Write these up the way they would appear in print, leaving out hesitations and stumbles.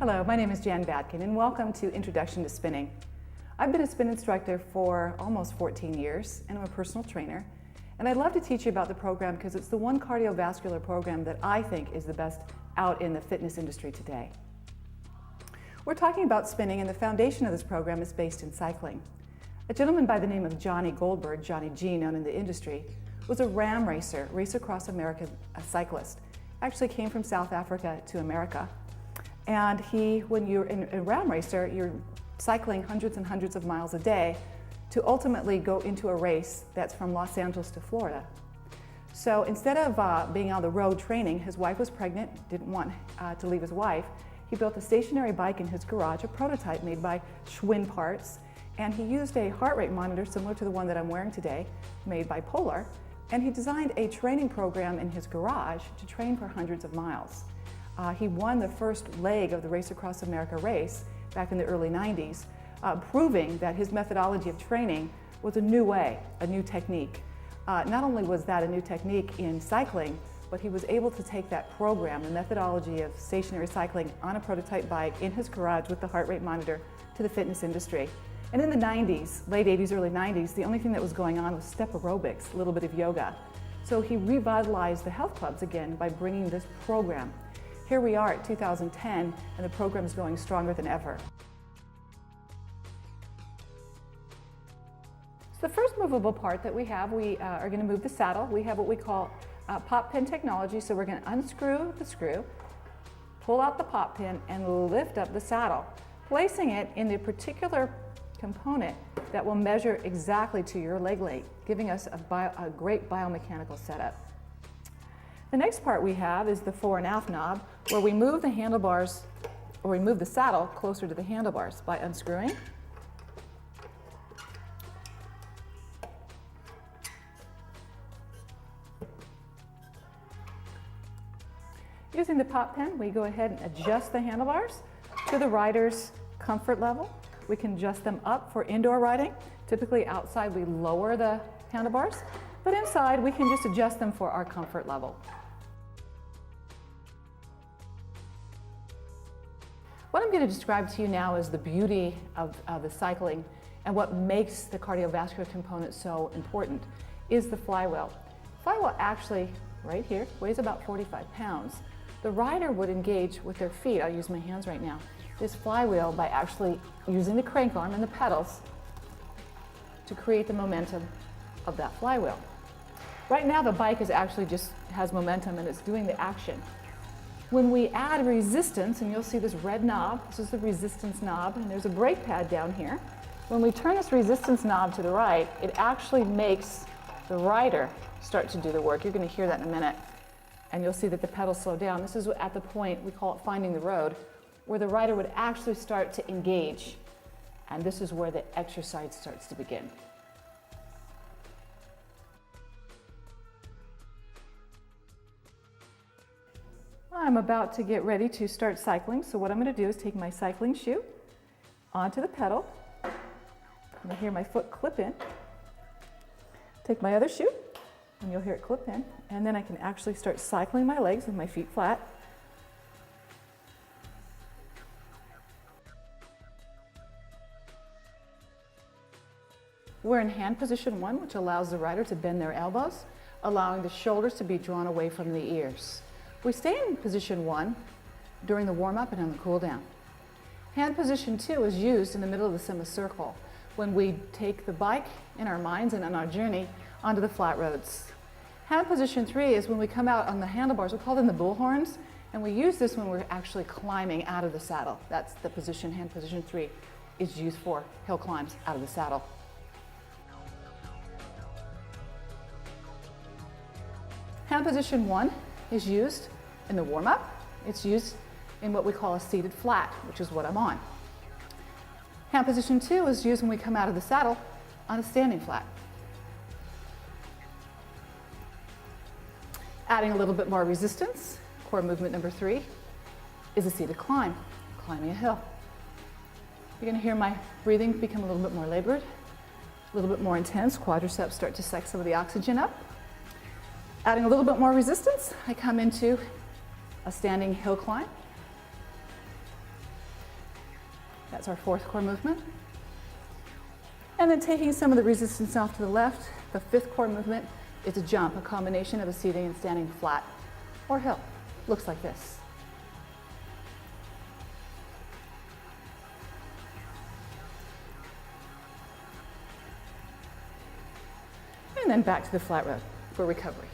Hello, my name is Jan Batkin and welcome to Introduction to Spinning. I've been a spin instructor for almost 14 years and I'm a personal trainer. And I'd love to teach you about the program because it's the one cardiovascular program that I think is the best out in the fitness industry today. We're talking about spinning and the foundation of this program is based in cycling. A gentleman by the name of Johnny Goldberg, Johnny G known in the industry, was a ram racer, race across America, a cyclist. Actually came from South Africa to America. And when you're in a ram racer, you're cycling hundreds and hundreds of miles a day to ultimately go into a race that's from Los Angeles to Florida. So instead of being on the road training, his wife was pregnant, didn't want to leave his wife. He built a stationary bike in his garage, a prototype made by Schwinn parts, and he used a heart rate monitor similar to the one that I'm wearing today, made by Polar, and he designed a training program in his garage to train for hundreds of miles. He won the first leg of the Race Across America race back in the early 90s, proving that his methodology of training was a new way, a new technique. Not only was that a new technique in cycling, but he was able to take that program, the methodology of stationary cycling on a prototype bike in his garage with the heart rate monitor to the fitness industry. And in the 90s, late 80s, early 90s, the only thing that was going on was step aerobics, a little bit of yoga. So he revitalized the health clubs again by bringing this program. Here we are at 2010, and the program is going stronger than ever. So the first movable part that we have, we are going to move the saddle. We have what we call pop pin technology, so we're going to unscrew the screw, pull out the pop pin, and lift up the saddle, placing it in the particular component that will measure exactly to your leg length, giving us a great biomechanical setup. The next part we have is the fore and aft knob, where we move the handlebars, or we move the saddle closer to the handlebars by unscrewing. Using the pop pin, we go ahead and adjust the handlebars to the rider's comfort level. We can adjust them up for indoor riding. Typically outside we lower the handlebars, but inside we can just adjust them for our comfort level. What I'm going to describe to you now is the beauty of the cycling and what makes the cardiovascular component so important is the flywheel. Flywheel actually, right here, weighs about 45 pounds. The rider would engage with their feet, I'll use my hands right now, this flywheel by actually using the crank arm and the pedals to create the momentum of that flywheel. Right now the bike is actually just has momentum and it's doing the action. When we add resistance, and you'll see this red knob, this is the resistance knob, and there's a brake pad down here. When we turn this resistance knob to the right, it actually makes the rider start to do the work. You're going to hear that in a minute. And you'll see that the pedals slow down. This is at the point, we call it finding the road, where the rider would actually start to engage. And this is where the exercise starts to begin. I'm about to get ready to start cycling, so what I'm going to do is take my cycling shoe onto the pedal. You'll hear my foot clip in. Take my other shoe, and you'll hear it clip in, and then I can actually start cycling my legs with my feet flat. We're in hand position 1, which allows the rider to bend their elbows, allowing the shoulders to be drawn away from the ears. We stay in position 1 during the warm-up and on the cool-down. Hand position 2 is used in the middle of the semicircle when we take the bike in our minds and on our journey onto the flat roads. Hand position 3 is when we come out on the handlebars, we call them the bullhorns, and we use this when we're actually climbing out of the saddle. That's the position, hand position 3 is used for hill climbs out of the saddle. Hand position 1 is used in the warm-up. It's used in what we call a seated flat, which is what I'm on. Hand position 2 is used when we come out of the saddle on a standing flat. Adding a little bit more resistance, core movement number 3, is a seated climb, climbing a hill. You're going to hear my breathing become a little bit more labored, a little bit more intense. Quadriceps start to suck some of the oxygen up. Adding a little bit more resistance, I come into a standing hill climb. That's our fourth core movement. And then taking some of the resistance off to the left, the fifth core movement is a jump, a combination of a seating and standing flat or hill. Looks like this. And then back to the flat road for recovery.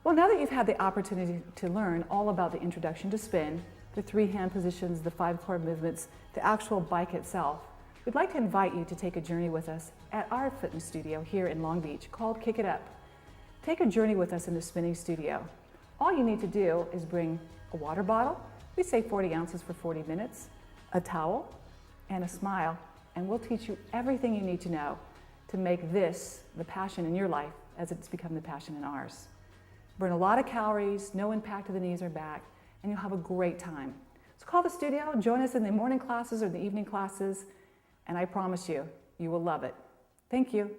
Well, now that you've had the opportunity to learn all about the introduction to spin, the 3 hand positions, the 5 core movements, the actual bike itself, we'd like to invite you to take a journey with us at our fitness studio here in Long Beach called Kick It Up. Take a journey with us in the spinning studio. All you need to do is bring a water bottle, we say 40 ounces for 40 minutes, a towel, and a smile, and we'll teach you everything you need to know to make this the passion in your life as it's become the passion in ours. Burn a lot of calories, no impact to the knees or back, and you'll have a great time. So call the studio, join us in the morning classes or the evening classes, and I promise you, you will love it. Thank you.